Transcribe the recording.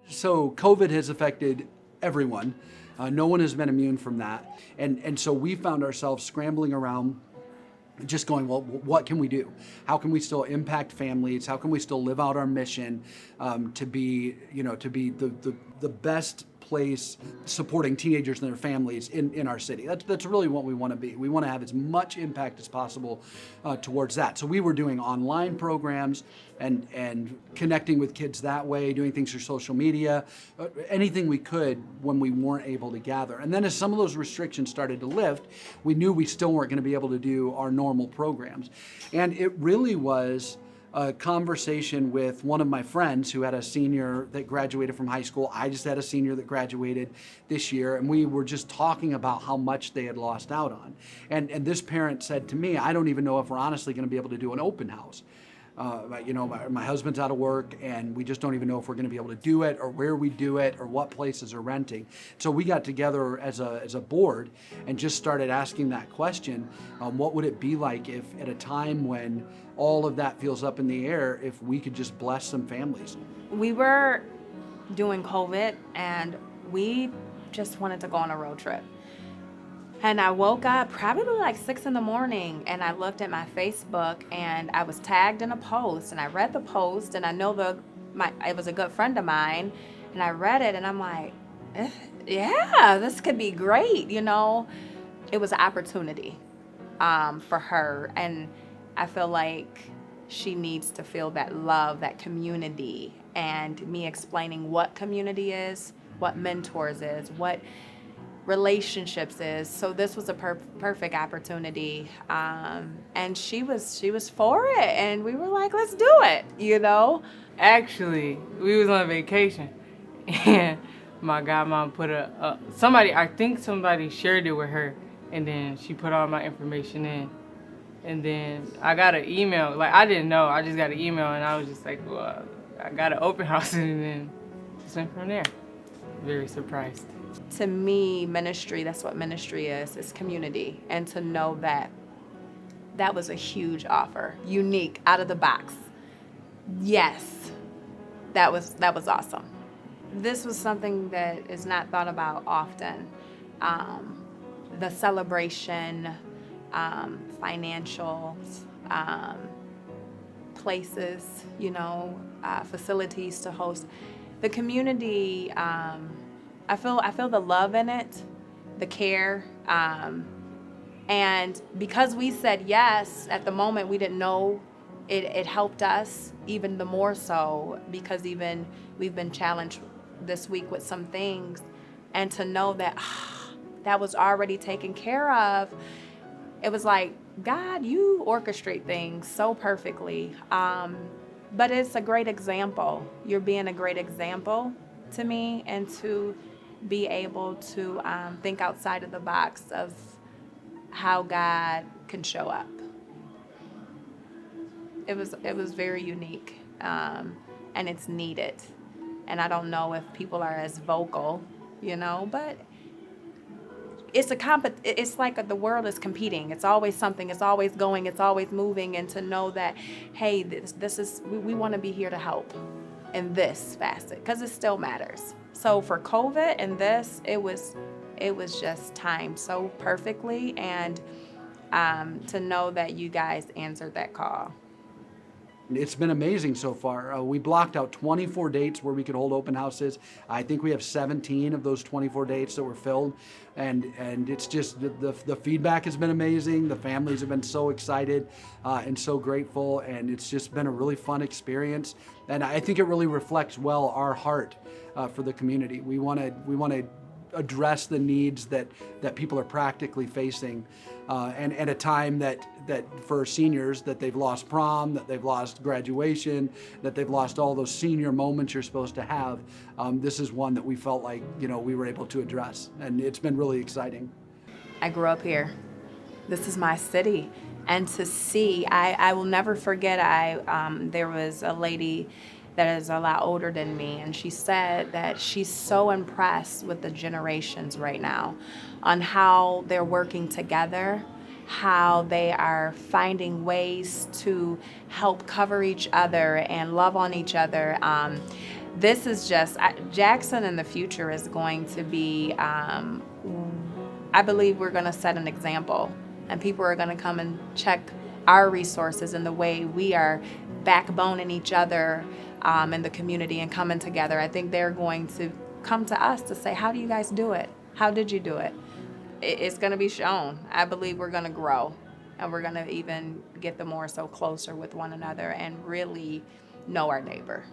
So COVID has affected everyone. No one has been immune from that. And so we found ourselves scrambling around just going, well, what can we do? How can we still impact families? How can we still live out our mission to be, to be the best place supporting teenagers and their families in our city? That's really what we want to be. We want to have as much impact as possible towards that. So we were doing online programs and connecting with kids that way, doing things through social media, anything we could when we weren't able to gather. And then as some of those restrictions started to lift, we knew we still weren't going to be able to do our normal programs. And it really was a conversation with one of my friends who had a senior that graduated from high school. I just had a senior that graduated this year, and we were just talking about how much they had lost out on. And this parent said to me, I don't even know if we're honestly going to be able to do an open house. My husband's out of work, and we just don't even know if we're going to be able to do it, or where we do it, or what places are renting. So we got together as a board and just started asking that question: what would it be like if, at a time when all of that feels up in the air, if we could just bless some families? We were doing COVID, and we just wanted to go on a road trip. And I woke up probably like 6 a.m. and I looked at my Facebook, and I was tagged in a post, and I read the post, and I know it was a good friend of mine, and I read it, and I'm like, yeah, this could be great, It was an opportunity for her, and I feel like she needs to feel that love, that community, and me explaining what community is, what mentors is, what relationships is. So this was a perfect opportunity, and she was for it, and we were like, let's do it. Actually, we was on vacation, and my godmom put I think somebody shared it with her, and then she put all my information in, and then I got an email. Like, I didn't know, I just got an email, and I was just like, well, I got an open house, and then just went from there. Very surprised. To me, ministry, that's what ministry is community. And to know that was a huge offer, unique, out of the box. Yes, that was awesome. This was something that is not thought about often. The celebration, financials, places, facilities to host. The community, I feel the love in it, the care, and because we said yes at the moment, we didn't know it helped us even the more so, because even we've been challenged this week with some things, and to know that that was already taken care of, it was like, God, you orchestrate things so perfectly. But it's a great example. You're being a great example to me, and to be able to think outside of the box of how God can show up. It was very unique, and it's needed. And I don't know if people are as vocal, but it's like the world is competing. It's always something. It's always going. It's always moving. And to know that, hey, this is we want to be here to help in this facet, because it still matters. So for COVID and this, it was just timed so perfectly, and to know that you guys answered that call. It's been amazing so far. We blocked out 24 dates where we could hold open houses. I think we have 17 of those 24 dates that were filled, and it's just the feedback has been amazing. The families have been so excited and so grateful, and it's just been a really fun experience. And I think it really reflects well our heart for the community. We want to address the needs that people are practically facing, and at a time that for seniors, that they've lost prom, that they've lost graduation, that they've lost all those senior moments you're supposed to have. This is one that we felt like we were able to address, and it's been really exciting. I grew up here. This is my city, and to see, I will never forget. There was a lady that is a lot older than me, and she said that she's so impressed with the generations right now on how they're working together, how they are finding ways to help cover each other and love on each other. this is just, Jackson in the future is going to be, I believe we're going to set an example, and people are going to come and check our resources and the way we are backboning each other in the community and coming together. I think they're going to come to us to say, how do you guys do it? How did you do it? It's going to be shown. I believe we're going to grow, and we're going to even get the more so closer with one another and really know our neighbor.